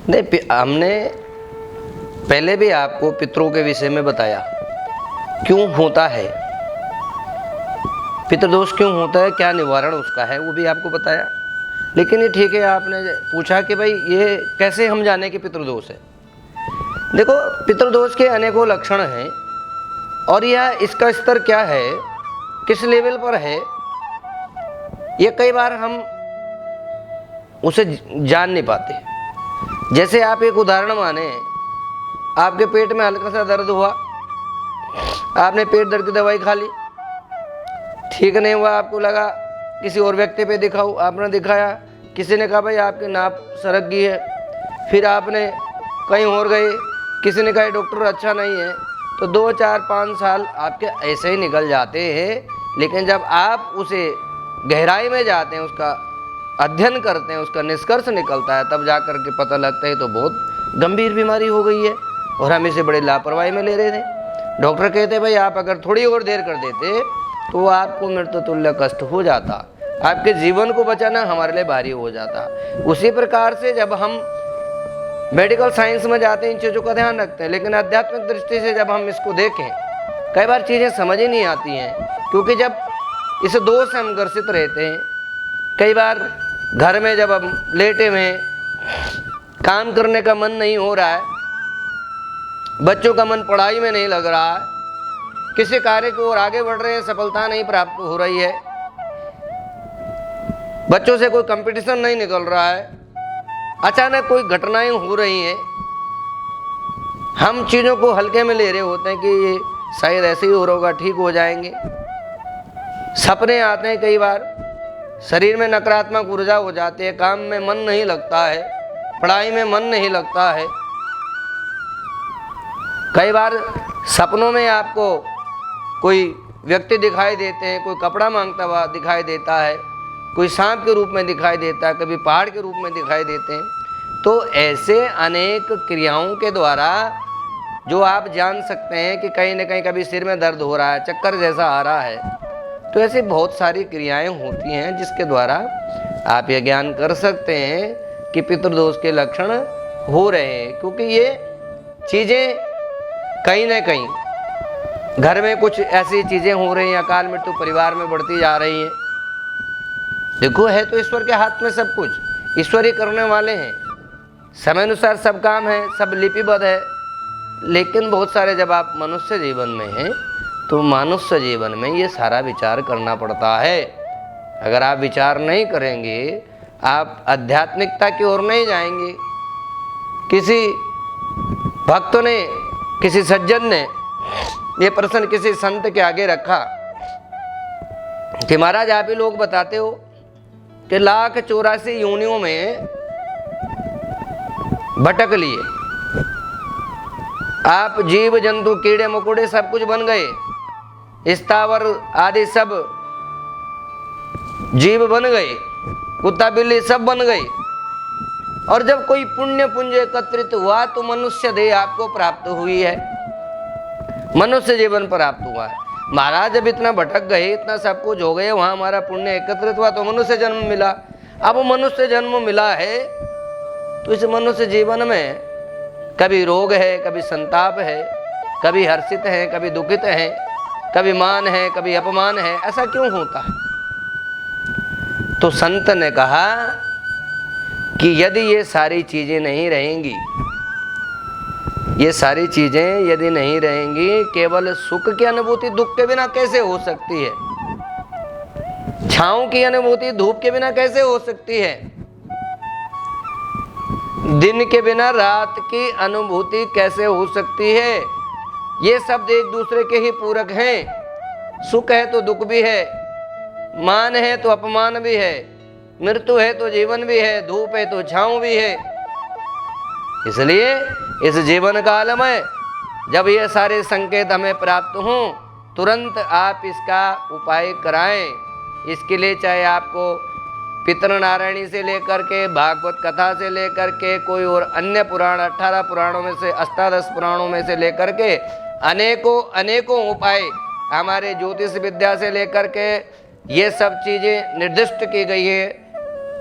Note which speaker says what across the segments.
Speaker 1: नहीं, हमने पहले भी आपको पितरों के विषय में बताया क्यों होता है, पितृदोष क्यों होता है, क्या निवारण उसका है, वो भी आपको बताया। लेकिन ये ठीक है, आपने पूछा कि भाई ये कैसे हम जाने कि पितृदोष है। देखो, पितृदोष के अनेकों लक्षण हैं और यह इसका स्तर क्या है, किस लेवल पर है, ये कई बार हम उसे जान नहीं पाते। जैसे आप एक उदाहरण माने, आपके पेट में हल्का सा दर्द हुआ, आपने पेट दर्द की दवाई खा ली, ठीक नहीं हुआ, आपको लगा किसी और व्यक्ति पे दिखाओ, आपने दिखाया, किसी ने कहा भाई आपकी नाप सरक गई है, फिर आपने कहीं और गए, किसी ने कहा डॉक्टर अच्छा नहीं है, तो 2, 4, 5 साल आपके ऐसे ही निकल जाते हैं। लेकिन जब आप उसे गहराई में जाते हैं, उसका अध्ययन करते हैं, उसका निष्कर्ष निकलता है, तब जा कर के पता लगता है तो बहुत गंभीर बीमारी हो गई है और हम इसे बड़े लापरवाही में ले रहे थे। डॉक्टर कहते भाई आप अगर थोड़ी और देर कर देते तो आपको मृत्यु तुल्य कष्ट हो जाता, आपके जीवन को बचाना हमारे लिए भारी हो जाता। उसी प्रकार से जब हम मेडिकल साइंस में जाते हैं, इन चीज़ों का ध्यान रखते हैं, लेकिन आध्यात्मिक दृष्टि से जब हम इसको देखें, कई बार चीज़ें समझ ही नहीं आती हैं, क्योंकि जब इस दोष से हम ग्रसित रहते हैं, कई बार घर में जब हम लेटे हुए हैं, काम करने का मन नहीं हो रहा है, बच्चों का मन पढ़ाई में नहीं लग रहा है, किसी कार्य की ओर आगे बढ़ रहे हैं, सफलता नहीं प्राप्त हो रही है, बच्चों से कोई कंपटीशन नहीं निकल रहा है, अचानक कोई घटनाएं हो रही हैं, हम चीज़ों को हल्के में ले रहे होते हैं कि ये शायद ऐसे ही हो रहा होगा, ठीक हो जाएंगे। सपने आते हैं, कई बार शरीर में नकारात्मक ऊर्जा हो जाती है, काम में मन नहीं लगता है, पढ़ाई में मन नहीं लगता है। कई बार सपनों में आपको कोई व्यक्ति दिखाई देते हैं, कोई कपड़ा मांगता हुआ दिखाई देता है, कोई सांप के रूप में दिखाई देता है, कभी पहाड़ के रूप में दिखाई देते हैं। तो ऐसे अनेक क्रियाओं के द्वारा जो आप जान सकते हैं कि कहीं ना कहीं कभी सिर में दर्द हो रहा है, चक्कर जैसा आ रहा है, तो ऐसी बहुत सारी क्रियाएं होती हैं जिसके द्वारा आप ये ज्ञान कर सकते हैं कि पितृदोष के लक्षण हो रहे हैं। क्योंकि ये चीज़ें कहीं ना कहीं घर में कुछ ऐसी चीज़ें हो रही हैं, अकाल मृत्यु परिवार में बढ़ती जा रही हैं। देखो, है तो ईश्वर के हाथ में सब कुछ, ईश्वर ही करने वाले हैं, समय अनुसार सब काम है, सब लिपिबद्ध है। लेकिन बहुत सारे जब आप मनुष्य जीवन में हैं तो मनुष्य जीवन में ये सारा विचार करना पड़ता है। अगर आप विचार नहीं करेंगे, आप आध्यात्मिकता की ओर नहीं जाएंगे। किसी भक्त ने, किसी सज्जन ने ये प्रश्न किसी संत के आगे रखा कि महाराज आप ही लोग बताते हो कि 1,84 योनियों में भटक लिए, आप जीव जंतु कीड़े मकोड़े सब कुछ बन गए, स्थावर आदि सब जीव बन गए, कुत्ता बिल्ली सब बन गए, और जब कोई पुण्य पुंज एकत्रित हुआ तो मनुष्य देह आपको प्राप्त हुई है, मनुष्य जीवन प्राप्त हुआ है। महाराज जब इतना भटक गए, इतना सब कुछ हो गए, वहां हमारा पुण्य एकत्रित हुआ तो मनुष्य जन्म मिला। अब मनुष्य जन्म मिला है तो इस मनुष्य जीवन में कभी रोग है, कभी संताप है, कभी हर्षित है, कभी दुखित है, कभी मान है, कभी अपमान है। ऐसा क्यों होता है? तो संत ने कहा कि यदि ये सारी चीजें नहीं रहेंगी, ये सारी चीजें यदि नहीं रहेंगी, केवल सुख की अनुभूति दुख के बिना कैसे हो सकती है? छांव की अनुभूति धूप के बिना कैसे हो सकती है? दिन के बिना रात की अनुभूति कैसे हो सकती है? ये शब्द एक दूसरे के ही पूरक हैं। सुख है तो दुख भी है, मान है तो अपमान भी है, मृत्यु है तो जीवन भी है, धूप है तो छांव भी है। इसलिए इस जीवन काल में जब ये सारे संकेत हमें प्राप्त हों, तुरंत आप इसका उपाय कराएं। इसके लिए चाहे आपको पितृनारायणी से लेकर के, भागवत कथा से लेकर के, कोई और अन्य पुराण 18 पुराणों में से, अष्टादश पुराणों में से लेकर के अनेकों अनेकों उपाय, हमारे ज्योतिष विद्या से लेकर के ये सब चीज़ें निर्दिष्ट की गई है,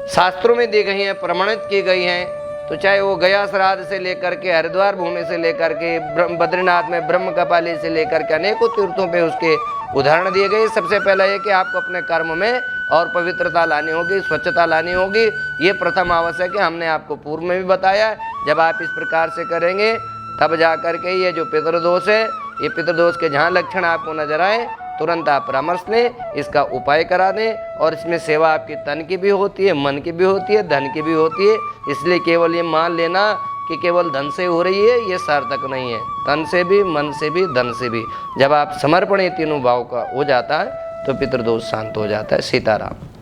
Speaker 1: शास्त्रों में दी गई हैं, प्रमाणित की गई हैं। तो चाहे वो गया श्राद्ध से लेकर के हरिद्वार भूमि से लेकर के बद्रीनाथ में ब्रह्म कपाली से लेकर के अनेकों तीर्थों पे उसके उदाहरण दिए गए। सबसे पहला ये कि आपको अपने कर्म में और पवित्रता लानी होगी, स्वच्छता लानी होगी, ये प्रथम आवश्यक है। हमने आपको पूर्व में भी बताया, जब आप इस प्रकार से करेंगे तब जा कर के ये जो पितृदोष है, ये पितृदोष के जहाँ लक्षण आपको नजर आए तुरंत आप परामर्श लें, इसका उपाय करा दें। और इसमें सेवा आपकी तन की भी होती है, मन की भी होती है, धन की भी होती है। इसलिए केवल ये मान लेना कि केवल धन से हो रही है, ये सार्थक नहीं है। तन से भी, मन से भी, धन से भी जब आप समर्पण ये तीनों भाव का हो जाता है तो पितृदोष शांत हो जाता है। सीताराम।